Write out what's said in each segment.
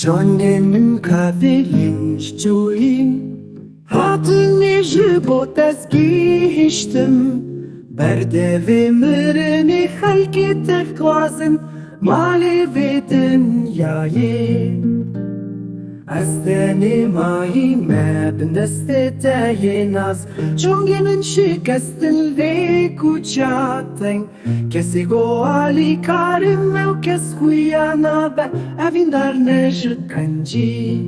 Çonin kafelinç çuyin Hatını jibotes gihiştim Berde mırını halki tekvazın Mali ve dünyayı Asteni mahi mebn destete naz Çonginin şikastin ve kuchaten Kesi go ali karim ve kes huyana be Evindar nejit kanji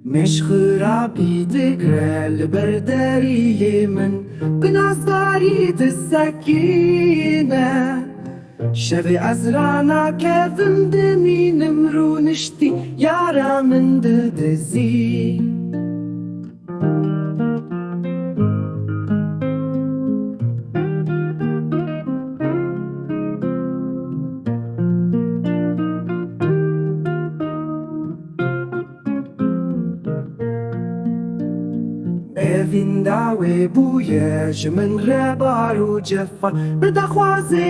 Meşhurabi de grel berderiye min Binazdari de sakine شەوێ ئەزرانا کەڤم دەمینم ڕوونشتی یارە من دەدەزی ئێڤین داوێ بوویە ژ من ڕێبار و جەفان بردەخوازێ